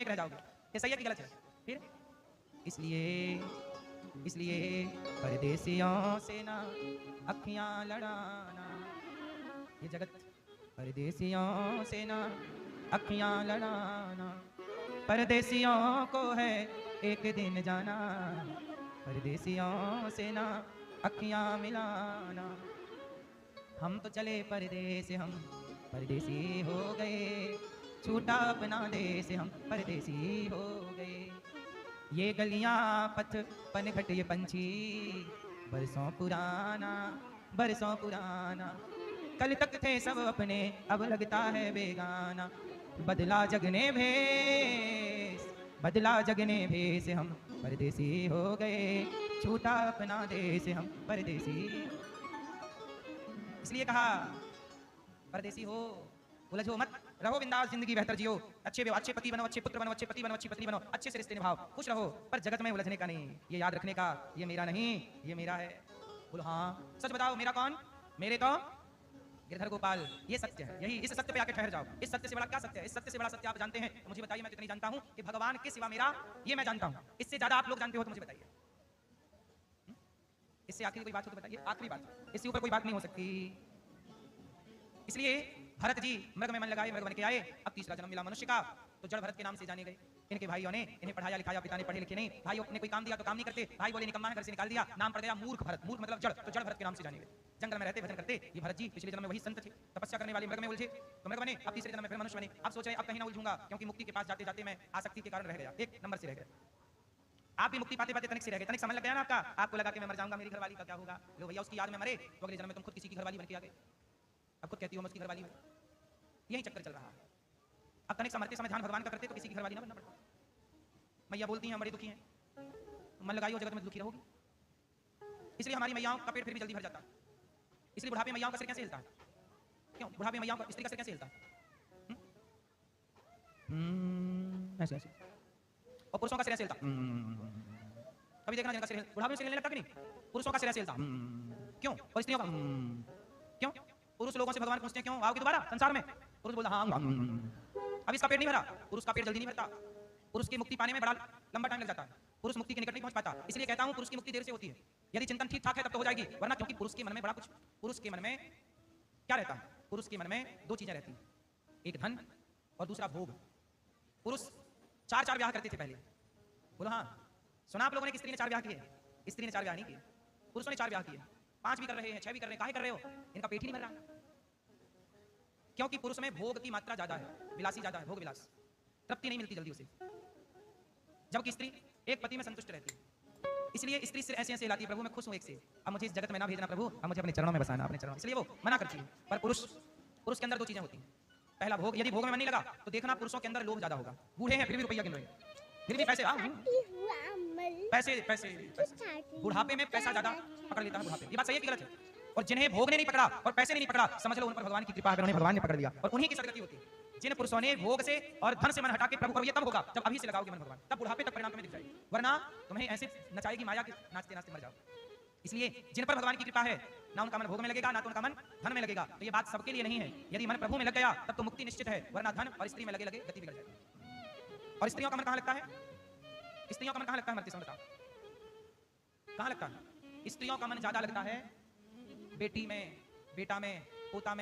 रह जाओगे। ये सही है कि गलत है? फिर इसलिए परदेसियों से ना अखियां लड़ाना, ये जगत परदेसियों से ना अखियां लड़ाना, परदेसियों को है एक दिन जाना, परदेसियों से ना अखियां मिलाना। हम तो चले परदेस, हम परदेसी हो गए, छूटा अपना देश, हम परदेसी हो गए। ये गलियां पथ पनघट ये पंछी, बरसों पुराना, बरसों पुराना, कल तक थे सब अपने अब लगता है बेगाना। बदला जगने भेस, बदला जगने भेस, हम परदेसी हो गए, छूटा अपना देश, हम परदेसी। इसलिए कहा परदेसी हो, उलझो मत, रहो बिंदास, जिंदगी बेहतर जियो, अच्छे पति बनो, अच्छे पुत्र बनो, अच्छे पति बनो, अच्छी पत्नी बनो, अच्छे से रिश्ते निभाओ, खुश रहो, पर जगत में उलझने का नहीं। ये याद रखने का, ये मेरा नहीं, ये मेरा है। बोलो हाँ, सच बताओ मेरा कौन? मेरे तो गिरधर गोपाल। ये सत्य है, यही, इस सत्य पे आके ठहर जाओ। इस सत्य से बड़ा क्या सत्य है? इस सत्य से बड़ा सत्य आप जानते हैं तो मुझे बताइए। मैं तो इतना ही जानता हूं कि भगवान के सिवा मेरा, ये मैं जानता हूं। इससे ज्यादा आप लोग जानते हो तो मुझे बताइए। इससे आखिरी कोई बात हो तो बताइए, आखिरी बात, इससे ऊपर कोई बात नहीं हो सकती। इसलिए भरत जी मृग में मन लगाए, मृग बन के आए, अब तीसरा जन्म मिला मनुष्य का, तो जड़ भरत के नाम से जाने गए। इनके भाइयों ने इन्हें पढ़ाया लिखाया, पिता ने पढ़े लिखे नहीं, भाई ने कोई काम दिया तो काम नहीं करते, भाई बोले निकम्मा है, घर से निकाल दिया, नाम पड़ गया मूर्ख भरत। मूर्ख मतलब जड़, तो जड़ भरत के नाम से जाने गए। जंगल में रहते भजन करते ये भरत जी पिछले जन्म में वही संत थे, तपस्या करने वाले, मृग में उलझे तो मृग बने, अब तीसरे जन्म में फिर मनुष्य बने। अब सोच रहे अब कहीं ना उलझूंगा, क्योंकि मुक्ति के पास जाते जाते मैं आसक्ति के कारण रह गया, एक नंबर से रह गया। आप भी मुक्ति पाते पाते तनिक से रह गए, तनिक समझ लग गया ना आपका, आपको लगा कि मैं मर जाऊंगा, मेरी घरवाली का क्या होगा। लो भैया, उसकी याद में मरे तो अगले जन्म में तुम खुद किसी की घरवाली बन के आ गए। अब खुद कहती हो मैं उसकी घरवाली हूं, यही चक्कर चल रहा है। अब तनिक समझते समय ध्यान भगवान का करते तो किसी की घरवाली ना बनना पड़ता। मैया बोलती हैं हम बड़े दुखी हैं, तो मन लगाइए जगत में दुखी रहोगी। इसलिए हमारी मैयाओं का पेट फिर भी जल्दी भर जाता है। इसलिए बुढ़ापे मैयाओं का सिर कैसे हिलता है? क्यों बुढ़ापे मैयाओं का स्त्री का सिर कैसे हिलता है? ऐसे ऐसे। और पुरुषों का सिर ऐसे हिलता, कभी देखना जिनका सिर बुढ़ापे में सिर हिलने लगता कि नहीं? पुरुषों का सिर ऐसे हिलता, क्यों? और स्त्रियों का क्यों? पुरुष लोगों से भगवान पूछते हैं क्यों आओगे दोबारा संसार में? पुरुष बोलता हाँ। अब इसका पेट नहीं भरा, पुरुष का पेट जल्दी नहीं भरता, पुरुष की मुक्ति पाने में बड़ा लंबा टाइम लग जाता है, पुरुष मुक्ति के निकट नहीं पहुंच पाता। इसलिए कहता हूं पुरुष की मुक्ति देर से होती है। यदि चिंतन ठीक ठाक है तब तो हो जाएगी, वरना क्योंकि पुरुष के मन में बड़ा कुछ, पुरुष के मन में क्या रहता है? पुरुष के मन में दो चीजें रहती हैं, एक धन और दूसरा भोग। पुरुष चार चार ब्याह करते थे पहले, बोलो हाँ। सुना आप लोगों ने कि स्त्री ने चार ब्याह किए? स्त्री ने चार ब्याह नहीं किए, पुरुषों ने चार ब्याह किए। 5 भी कर रहे हैं, 6 भी कर रहे हैं, काहे कर रहे हो? इनका पेट ही नहीं भर रहा, क्योंकि पुरुष में भोग की मात्रा ज्यादा है, विलासी ज्यादा है, भोग विलास, तृप्ति नहीं मिलती जल्दी उसे, जबकि स्त्री एक पति में संतुष्ट रहती है। इसलिए स्त्री सिर ऐसे ऐसे हिलाती है, प्रभु मैं खुश हूं एक से, अब मुझे इस जगत में ना भेजना प्रभु, अब मुझे अपने चरणों में बसाना, अपने चरणों। इसलिए वो मना करती है। पर पुरुष के अंदर दो चीजें होती हैं, पहला भोग। यदि भोग में मन नहीं लगा तो देखना पुरुषों के अंदर लोभ ज्यादा होगा। बूढ़े हैं फिर भी रुपया गिन रहे हैं, फिर भी पैसे पैसे पैसे पैसे। बुढ़ापे में पैसा ज्यादा पकड़ लेता है बुढ़ापे। ये बात सही है कि गलत है? और जिन्हें भोग ने नहीं पकड़ा और पैसे ने नहीं पकड़ा, समझ लो उन पर भगवान की कृपा है, उन्हें भगवान ने पकड़ लिया और उन्हीं की सदगति होती है। जिन पुरुषों ने भोग से और धन से मन हटा के प्रभु करो, ये तब होगा जब अभी से लगाओगे मन भगवान, तब बुढ़ापे तक परिणाम तुम्हें दिख जाएगी, वरना तुम्हें ऐसे नचाएगी माया के नाचते नाचते मर जाओ। इसलिए जिन पर भगवान की कृपा है, ना उनका मन भोग में लगेगा, ना तो उनका मन धन में लगेगा। तो ये बात सबके लिए नहीं है। यदि मन प्रभु में लग गया तब तो मुक्ति निश्चित है, वरना धन और स्त्री में लगे लगे गति बिगड़ जाएगी। और स्त्रियों का मन कहां लगता है? स्त्रियों का मन कहां लगता है? मरते समय बताओ कहां लगता है? स्त्रियों का मन ज्यादा लगता है बेटी में, बेटा में, पोता में,